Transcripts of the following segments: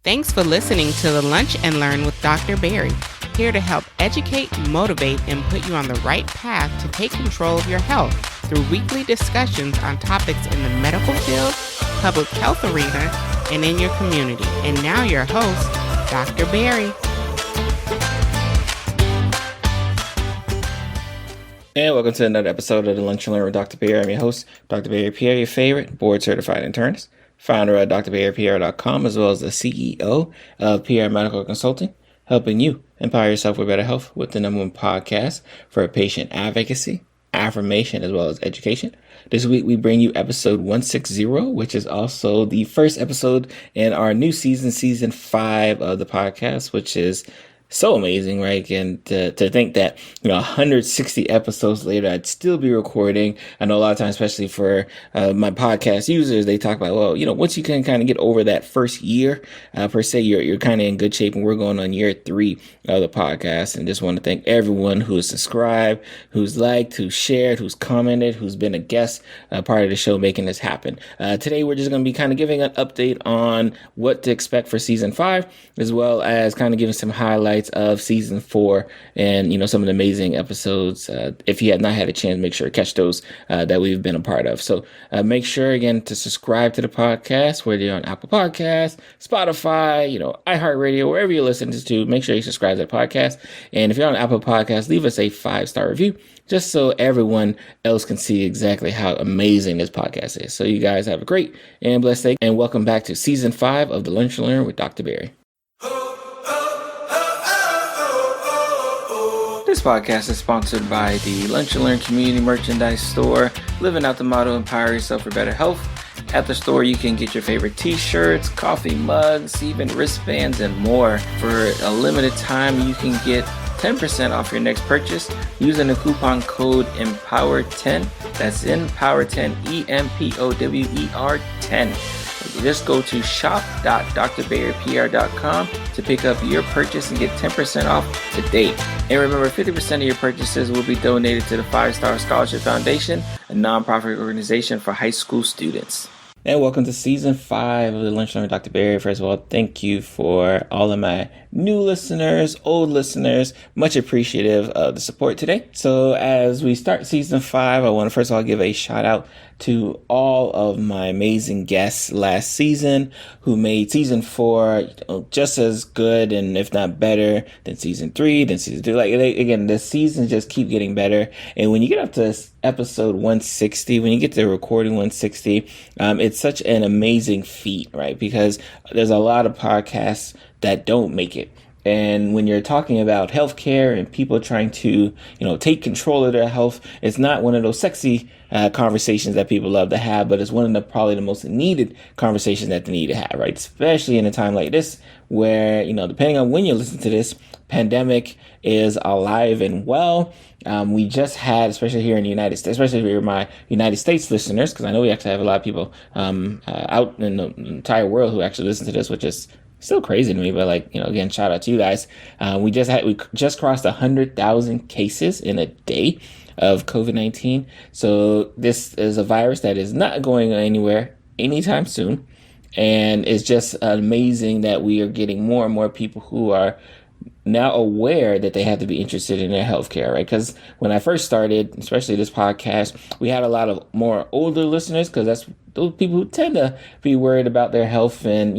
Thanks for listening to the Lunch and Learn with Dr. Barry, here to help educate, motivate, and put you on the right path to take control of your health through weekly discussions on topics in the medical field, public health arena, and in your community. And now your host, Dr. Barry. And welcome to another episode of the Lunch and Learn with Dr. Pierre. I'm your host, Dr. Barry Pierre, your favorite board-certified internist, founder of drbarrypierre.com, as well as the CEO of Pierre Medical Consulting, helping you empower yourself with better health with the #1 podcast for patient advocacy, affirmation, as well as education. This week, we bring you episode 160, which is also the first episode in our new season 5 of the podcast, which is so amazing, right? And to think that, 160 episodes later, I'd still be recording. I know a lot of times, especially for my podcast users, they talk about, well, once you can kind of get over that first year, per se, you're kind of in good shape. And we're going on year 3 of the podcast. And just want to thank everyone who has subscribed, who's liked, who's shared, who's commented, who's been a guest, part of the show, making this happen. Today, we're just going to be kind of giving an update on what to expect for season 5, as well as kind of giving some highlights of season 4 and some of the amazing episodes. If you have not had a chance, make sure to catch those that we've been a part of. So make sure again to subscribe to the podcast, whether you're on Apple Podcasts, Spotify, iHeartRadio, wherever you listen to. Make sure you subscribe to the podcast. And if you're on Apple Podcasts, leave us a 5-star review, just so everyone else can see exactly how amazing this podcast is. So you guys have a great and blessed day, and welcome back to season 5 of the Lunch and Learn with Dr. Barry. This podcast is sponsored by the Lunch and Learn Community Merchandise Store, living out the motto, empower yourself for better health. At the store, you can get your favorite t-shirts, coffee mugs, even wristbands, and more. For a limited time, you can get 10% off your next purchase using the coupon code EMPOWER10. That's EMPOWER10, EMPOWER 10. Just go to shop.drbarrypr.com to pick up your purchase and get 10% off today. And remember, 50% of your purchases will be donated to the 5-Star Scholarship Foundation, a nonprofit organization for high school students. And welcome to season 5 of the Lunch and Learn with Dr. Barry. First of all, thank you for all of my new listeners, old listeners. Much appreciative of the support today. So as we start season 5, I want to first of all give a shout out to all of my amazing guests last season who made season 4 just as good, and if not better, than season 3, then season 2. Again, the seasons just keep getting better. And when you get up to episode 160, when you get to recording 160, it's such an amazing feat, right? Because there's a lot of podcasts that don't make it. And when you're talking about healthcare and people trying to, take control of their health, it's not one of those sexy conversations that people love to have, but it's one of the probably the most needed conversations that they need to have, right? Especially in a time like this where, depending on when you listen to this, pandemic is alive and well. We just had, especially here in the United States, especially if you're my United States listeners, because I know we actually have a lot of people out in the entire world who actually listen to this, which is still crazy to me, but again, shout out to you guys. We just crossed 100,000 cases in a day of COVID-19. So this is a virus that is not going anywhere anytime soon. And it's just amazing that we are getting more and more people who are now aware that they have to be interested in their healthcare, right? Because when I first started, especially this podcast, we had a lot of more older listeners, because that's those people who tend to be worried about their health and,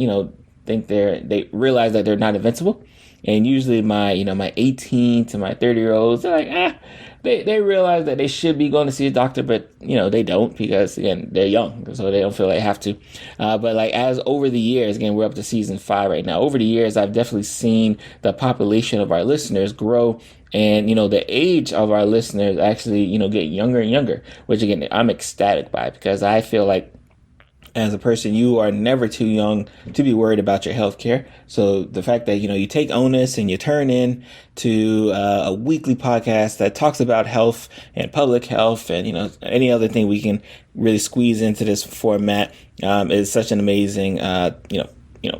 think they realize that they're not invincible. And usually my 18 to my 30-year-olds, they're like, they realize that they should be going to see a doctor, but they don't, because again, they're young, so they don't feel they have to. But as over the years, again, we're up to season 5 right now. Over the years, I've definitely seen the population of our listeners grow, and the age of our listeners actually get younger and younger, which again, I'm ecstatic by, because I feel like, as a person, you are never too young to be worried about your health care. So the fact that, you take onus and you turn in to a weekly podcast that talks about health and public health and, any other thing we can really squeeze into this format is such an amazing,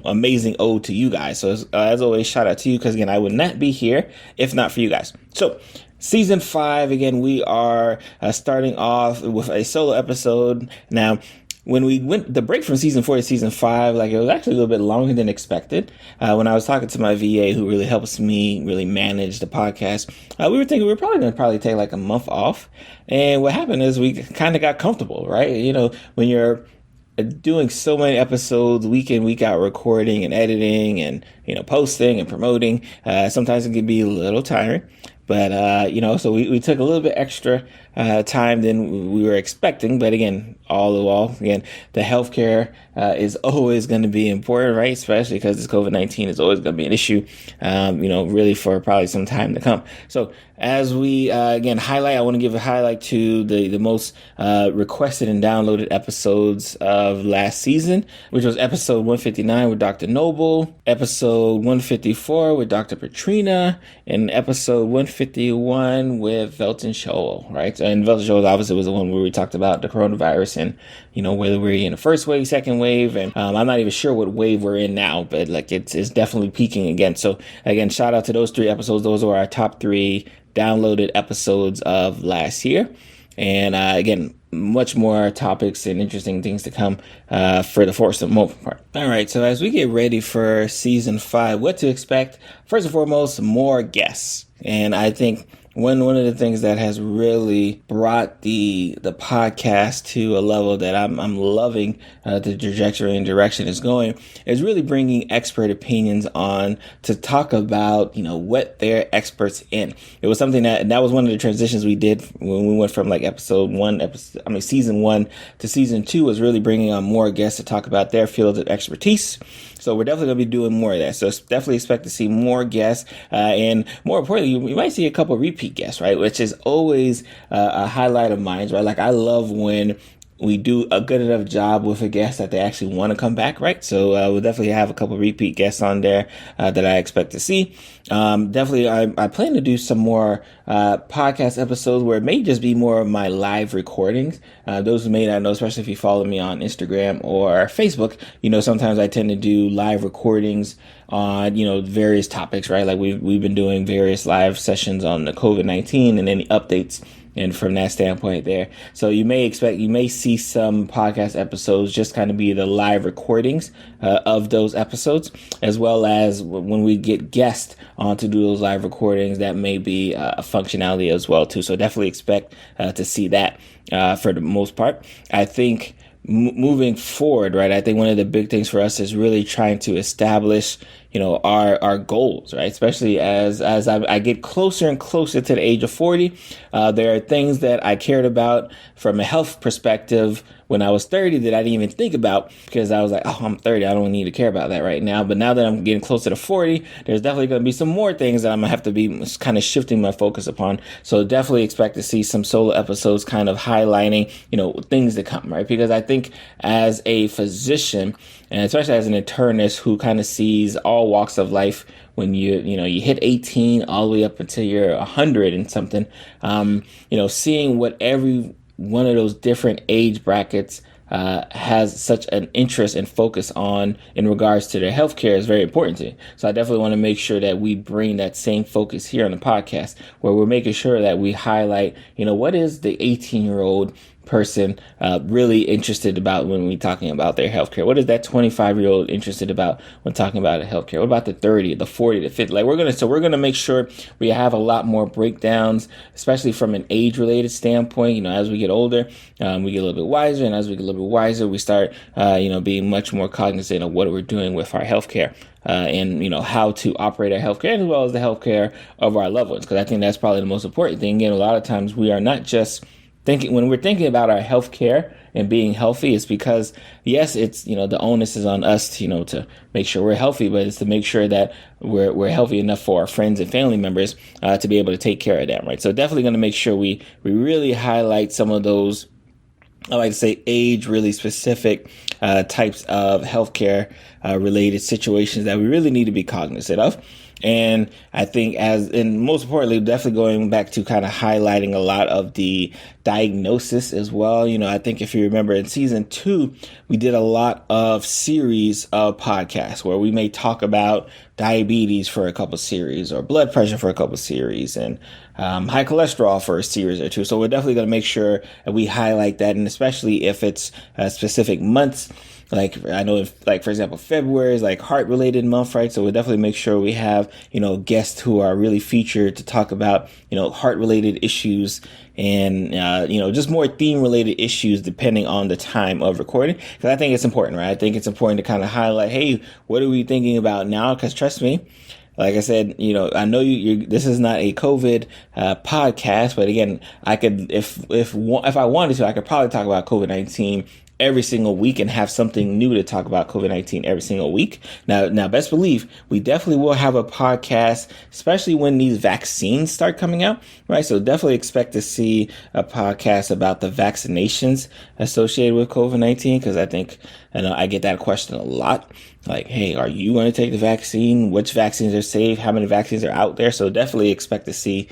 amazing ode to you guys. So as always, shout out to you, because again, I would not be here if not for you guys. So season 5, again, we are starting off with a solo episode. Now, when we went the break from season 4 to season 5, like it was actually a little bit longer than expected. When I was talking to my VA, who really helps me really manage the podcast, we were thinking we were probably going to take like a month off. And what happened is we kind of got comfortable, right? You know, when you're doing so many episodes week in, week out, recording and editing and, you know, posting and promoting, sometimes it can be a little tiring. But, you know, so we took a little bit extra time than we were expecting. But again, all in all, again, the healthcare is always going to be important, right? Especially because this COVID-19 is always going to be an issue, you know, really for probably some time to come. So as we, again, I want to give a highlight to the most requested and downloaded episodes of last season, which was episode 159 with Dr. Noble, episode 154 with Dr. Petrina, and episode 151 with Velton Shoal, right? And Velton Shoal obviously was the one where we talked about the coronavirus and, you know, whether we're in the first wave, second wave, and I'm not even sure what wave we're in now, but like it's definitely peaking again. So again, shout out to those 3 episodes. Those were our top 3 downloaded episodes of last year. And again, much more topics and interesting things to come for the most part. All right, so as we get ready for season 5, what to expect? First and foremost, more guests. And I think one of the things that has really brought the podcast to a level that I'm loving the trajectory and direction is going is really bringing expert opinions on to talk about, you know, what they're experts in. It was something that was one of the transitions we did when we went from like season 1 to season 2 was really bringing on more guests to talk about their field of expertise. So we're definitely going to be doing more of that. So definitely expect to see more guests. And more importantly, you might see a couple of repeat guests, right? Which is always a highlight of mine, right? Like I love when we do a good enough job with a guest that they actually want to come back, right? So we'll definitely have a couple of repeat guests on there that I expect to see. Definitely, I plan to do some more podcast episodes where it may just be more of my live recordings. Those who may not know, especially if you follow me on Instagram or Facebook, you know, sometimes I tend to do live recordings on, you know, various topics, right? Like we've been doing various live sessions on the COVID-19 and any updates. And from that standpoint there, so you may see some podcast episodes just kind of be the live recordings of those episodes, as well as when we get guests on to do those live recordings, that may be a functionality as well too. So definitely expect to see that for the most part. I think moving forward, right, I think one of the big things for us is really trying to establish, you know, our goals, right? Especially as I get closer and closer to the age of 40, there are things that I cared about from a health perspective when I was 30 that I didn't even think about because I was like, oh, I'm 30. I don't need to care about that right now. But now that I'm getting closer to 40, there's definitely going to be some more things that I'm going to have to be kind of shifting my focus upon. So definitely expect to see some solo episodes kind of highlighting, you know, things to come, right? Because I think as a physician, and especially as an internist who kind of sees all walks of life, when you hit 18 all the way up until you're 100 and something, you know, seeing what every one of those different age brackets has such an interest and focus on in regards to their healthcare is very important to me. So I definitely want to make sure that we bring that same focus here on the podcast, where we're making sure that we highlight, you know, what is the 18-year-old person really interested about when we're talking about their healthcare? What is that 25-year-old interested about when talking about healthcare? What about the 30, the 40, the 50? Like we're gonna make sure we have a lot more breakdowns, especially from an age-related standpoint. You know, as we get older, we get a little bit wiser, and as we get a little bit wiser, we start, being much more cognizant of what we're doing with our healthcare. And, you know, how to operate our healthcare as well as the healthcare of our loved ones. Because I think that's probably the most important thing. And a lot of times we are not just when we're thinking about our healthcare and being healthy, it's because, yes, it's, you know, the onus is on us to, you know, to make sure we're healthy, but it's to make sure that we're healthy enough for our friends and family members to be able to take care of them, right? So definitely going to make sure we really highlight some of those, I like to say, age really specific types of healthcare related situations that we really need to be cognizant of. And I think and most importantly, definitely going back to kind of highlighting a lot of the diagnosis as well. You know, I think if you remember in season 2, we did a lot of series of podcasts where we may talk about diabetes for a couple series or blood pressure for a couple series and high cholesterol for a series or two. So we're definitely going to make sure that we highlight that. And especially if it's specific months. Like I know if, like, for example, February is like heart related month, right? So we'll definitely make sure we have, guests who are really featured to talk about, heart related issues and, just more theme related issues depending on the time of recording. Because I think it's important, right? I think it's important to kind of highlight, hey, what are we thinking about now? Because trust me, like I said, I know this is not a COVID podcast, but again, I could, if I wanted to, I could probably talk about COVID-19 every single week and have something new to talk about COVID-19 every single week. Now, best believe we definitely will have a podcast, especially when these vaccines start coming out, right? So definitely expect to see a podcast about the vaccinations associated with COVID-19, because I get that question a lot. Like, hey, are you going to take the vaccine? Which vaccines are safe? How many vaccines are out there? So definitely expect to see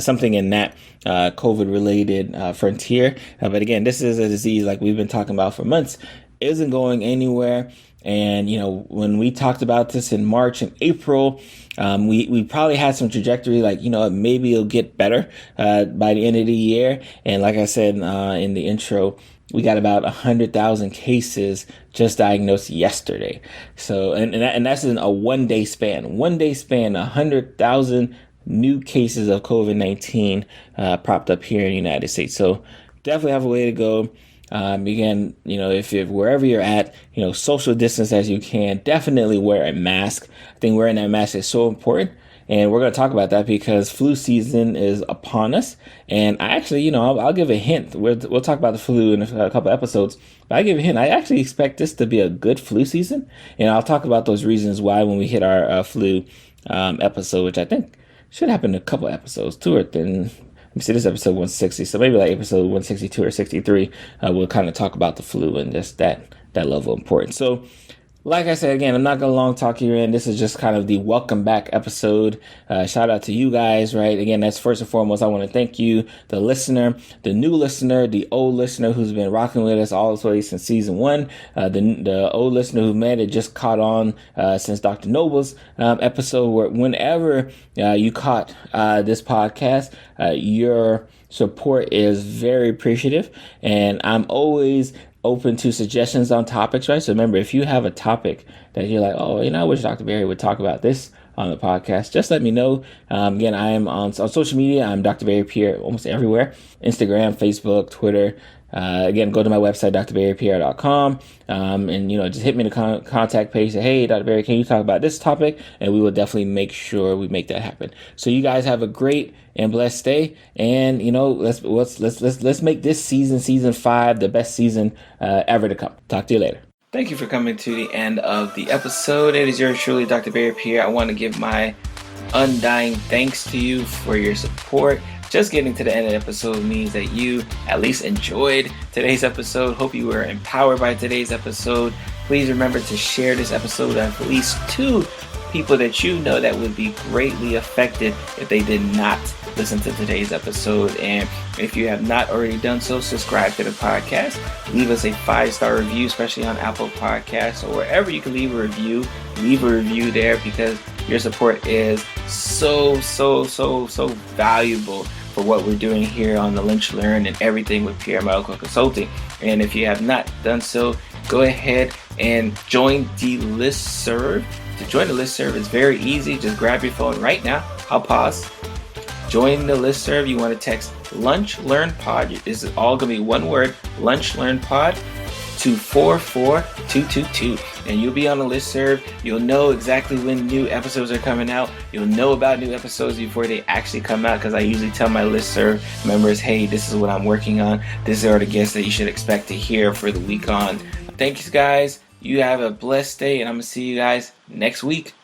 something in that COVID-related frontier. But again, this is a disease, like we've been talking about for months, isn't going anywhere. And, when we talked about this in March and April, we probably had some trajectory, like, maybe it'll get better by the end of the year. And like I said in the intro, we got about 100,000 cases just diagnosed yesterday. So, and that's in a 1 day span. 1 day span, 100,000 new cases of COVID-19 propped up here in the United States. So definitely have a way to go. Again, if wherever you're at, social distance as you can, definitely wear a mask. I think wearing that mask is so important. And we're going to talk about that because flu season is upon us. And I actually, I'll give a hint. We'll talk about the flu in a couple episodes. But I give a hint. I actually expect this to be a good flu season. And I'll talk about those reasons why when we hit our flu episode, which I think should happen in a couple episodes, two or three. Let me see, this is episode 160. So maybe like episode 162 or 63, we'll kind of talk about the flu and just that level of importance. So, like I said, again, I'm not going to long talk you in. This is just kind of the welcome back episode. Shout out to you guys, right? Again, that's first and foremost. I want to thank you, the listener, the new listener, the old listener who's been rocking with us all the way since season 1, the old listener who may have just caught on since Dr. Noble's episode, where whenever you caught this podcast, your support is very appreciative. And I'm always open to suggestions on topics, right? So remember, if you have a topic that you're like, oh, I wish Dr. Barry would talk about this on the podcast, just let me know. Again, I am on social media. I'm Dr. Barry Pierre almost everywhere. Instagram, Facebook, Twitter. Again, go to my website, drbarrypierre.com, and, just hit me in the contact page. Say, hey, Dr. Barry, can you talk about this topic? And we will definitely make sure we make that happen. So you guys have a great and blessed day. And, let's make this season 5, the best season ever to come. Talk to you later. Thank you for coming to the end of the episode. It is yours truly, Dr. Barry Pierre. I want to give my undying thanks to you for your support. Just getting to the end of the episode means that you at least enjoyed today's episode. Hope you were empowered by today's episode. Please remember to share this episode with at least 2 people that you know that would be greatly affected if they did not listen to today's episode. And if you have not already done so, subscribe to the podcast. Leave us a 5-star review, especially on Apple Podcasts or wherever you can leave a review. Leave a review there because your support is so valuable for what we're doing here on the Lynch Learn and everything with Pierre Medical Consulting. And if you have not done so, go ahead and join the listserv. To join the listserv is very easy. Just grab your phone right now. I'll pause. Join the listserv. You want to text Lunch Learn Pod. This is all going to be one word, Lunch Learn Pod, to 44222. And you'll be on the listserv. You'll know exactly when new episodes are coming out. You'll know about new episodes before they actually come out, because I usually tell my listserv members, hey, this is what I'm working on. These are the guests that you should expect to hear for the week on. Thank you, guys. You have a blessed day, and I'm going to see you guys next week.